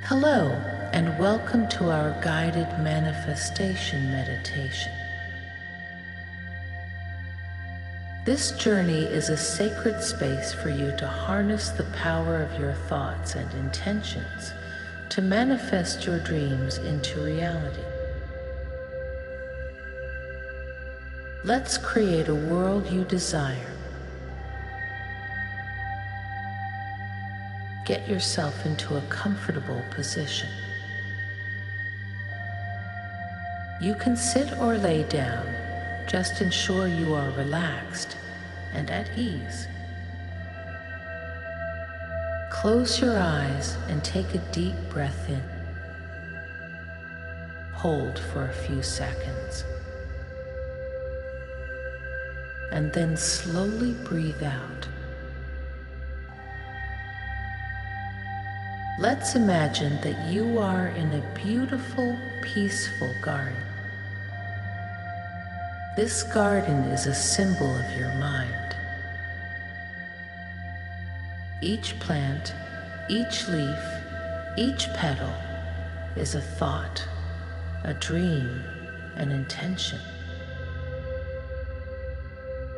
Hello, and welcome to our guided manifestation meditation. This journey is a sacred space for you to harness the power of your thoughts and intentions to manifest your dreams into reality. Let's create a world you desire. Get yourself into a comfortable position. You can sit or lay down, just ensure you are relaxed and at ease. Close your eyes and take a deep breath in. Hold for a few seconds. And then slowly breathe out. Let's imagine that you are in a beautiful, peaceful garden. This garden is a symbol of your mind. Each plant, each leaf, each petal is a thought, a dream, an intention.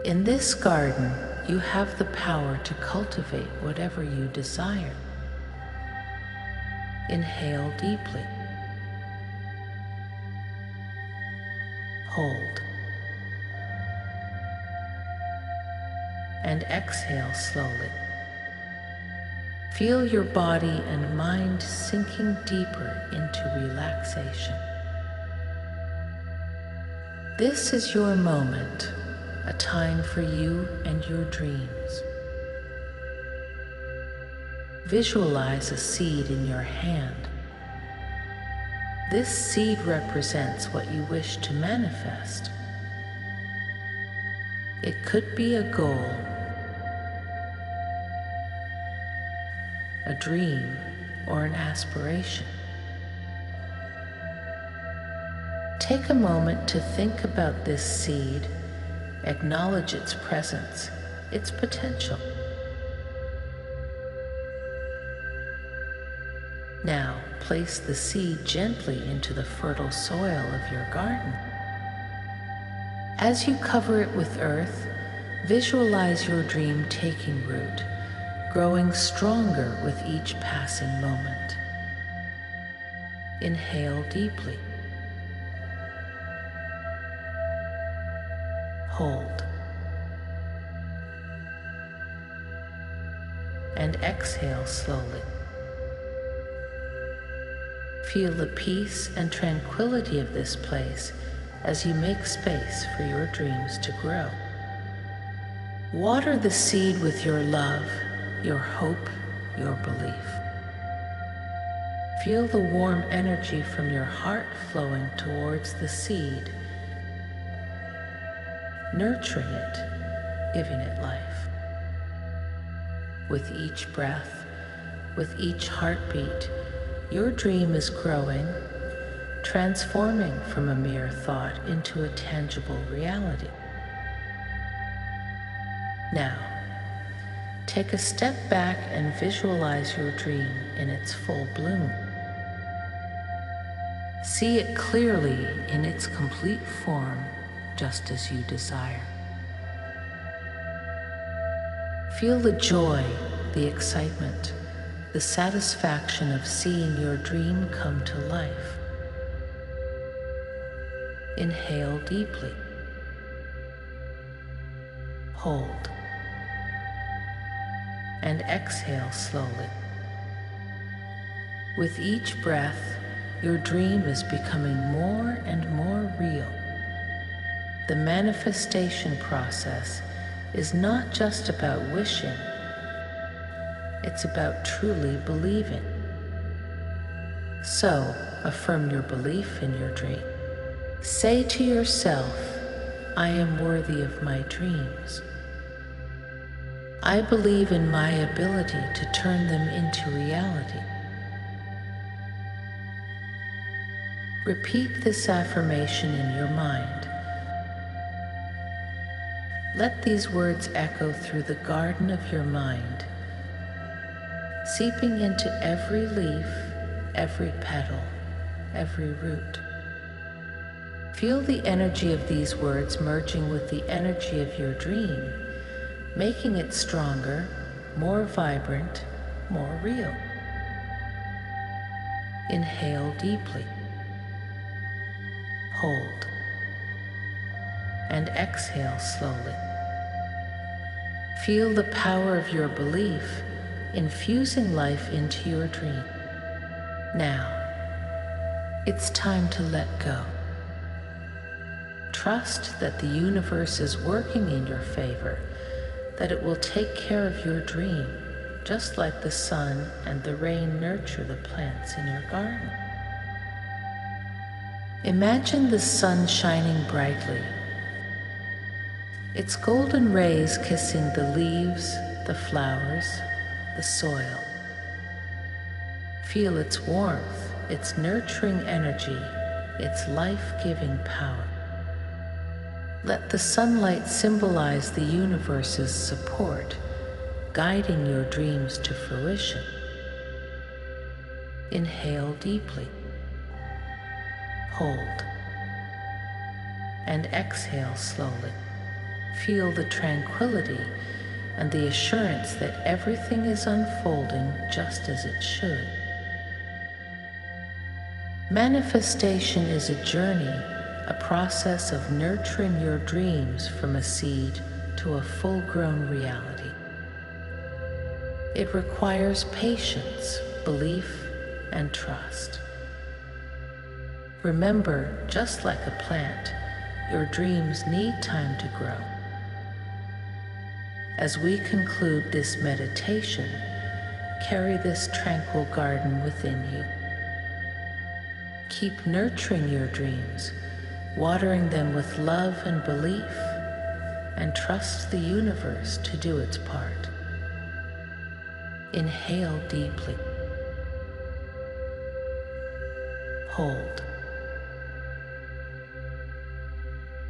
In this garden, you have the power to cultivate whatever you desire. Inhale deeply. Hold. And exhale slowly. Feel your body and mind sinking deeper into relaxation. This is your moment, a time for you and your dreams. Visualize a seed in your hand. This seed represents what you wish to manifest. It could be a goal, a dream, or an aspiration. Take a moment to think about this seed, acknowledge its presence, its potential. Now, place the seed gently into the fertile soil of your garden. As you cover it with earth, visualize your dream taking root, growing stronger with each passing moment. Inhale deeply. Hold. And exhale slowly. Feel the peace and tranquility of this place as you make space for your dreams to grow. Water the seed with your love, your hope, your belief. Feel the warm energy from your heart flowing towards the seed, nurturing it, giving it life. With each breath, with each heartbeat, your dream is growing, transforming from a mere thought into a tangible reality. Now, take a step back and visualize your dream in its full bloom. See it clearly in its complete form, just as you desire. Feel the joy, the excitement, the satisfaction of seeing your dream come to life. Inhale deeply. Hold. And exhale slowly. With each breath, your dream is becoming more and more real. The manifestation process is not just about wishing, it's about truly believing. So, affirm your belief in your dream. Say to yourself, I am worthy of my dreams. I believe in my ability to turn them into reality. Repeat this affirmation in your mind. Let these words echo through the garden of your mind, seeping into every leaf, every petal, every root. Feel the energy of these words merging with the energy of your dream, making it stronger, more vibrant, more real. Inhale deeply. Hold. And exhale slowly. Feel the power of your belief infusing life into your dream. Now, it's time to let go. Trust that the universe is working in your favor, that it will take care of your dream, just like the sun and the rain nurture the plants in your garden. Imagine the sun shining brightly, its golden rays kissing the leaves, the flowers, the soil. Feel its warmth, its nurturing energy, its life-giving power. Let the sunlight symbolize the universe's support, guiding your dreams to fruition. Inhale deeply. Hold. And exhale slowly. Feel the tranquility and the assurance that everything is unfolding just as it should. Manifestation is a journey, a process of nurturing your dreams from a seed to a full-grown reality. It requires patience, belief, and trust. Remember, just like a plant, your dreams need time to grow. As we conclude this meditation, carry this tranquil garden within you. Keep nurturing your dreams, watering them with love and belief, and trust the universe to do its part. Inhale deeply. Hold.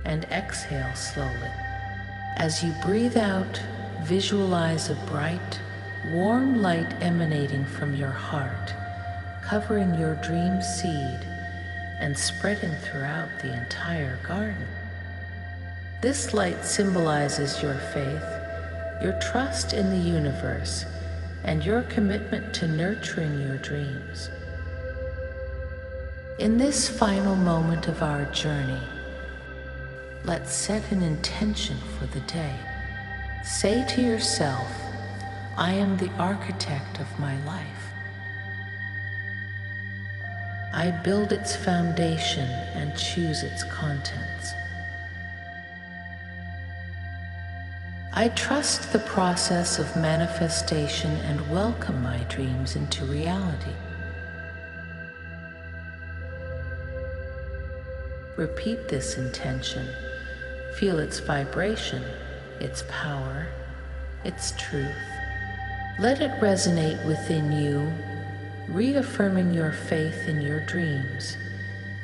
And exhale slowly. As you breathe out, visualize a bright, warm light emanating from your heart, covering your dream seed and spreading throughout the entire garden. This light symbolizes your faith, your trust in the universe, and your commitment to nurturing your dreams. In this final moment of our journey, let's set an intention for the day. Say to yourself, I am the architect of my life. I build its foundation and choose its contents. I trust the process of manifestation and welcome my dreams into reality. Repeat this intention. Feel its vibration, its power, its truth. Let it resonate within you, reaffirming your faith in your dreams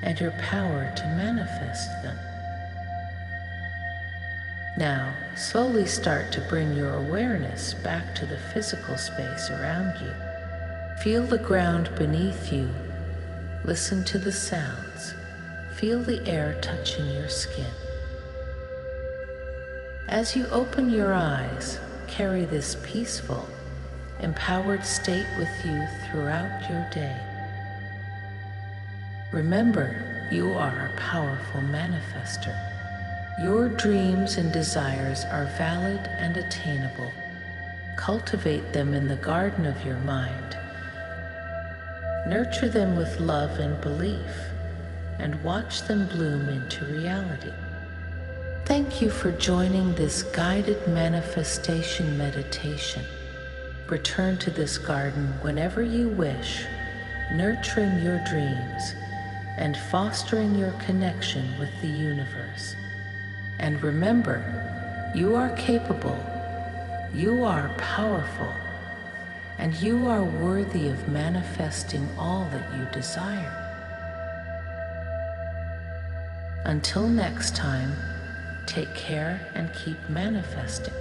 and your power to manifest them. Now, slowly start to bring your awareness back to the physical space around you. Feel the ground beneath you. Listen to the sounds. Feel the air touching your skin. As you open your eyes, carry this peaceful, empowered state with you throughout your day. Remember, you are a powerful manifester. Your dreams and desires are valid and attainable. Cultivate them in the garden of your mind. Nurture them with love and belief, and watch them bloom into reality. Thank you for joining this guided manifestation meditation. Return to this garden whenever you wish, nurturing your dreams and fostering your connection with the universe. And remember, you are capable, you are powerful, and you are worthy of manifesting all that you desire. Until next time, take care and keep manifesting.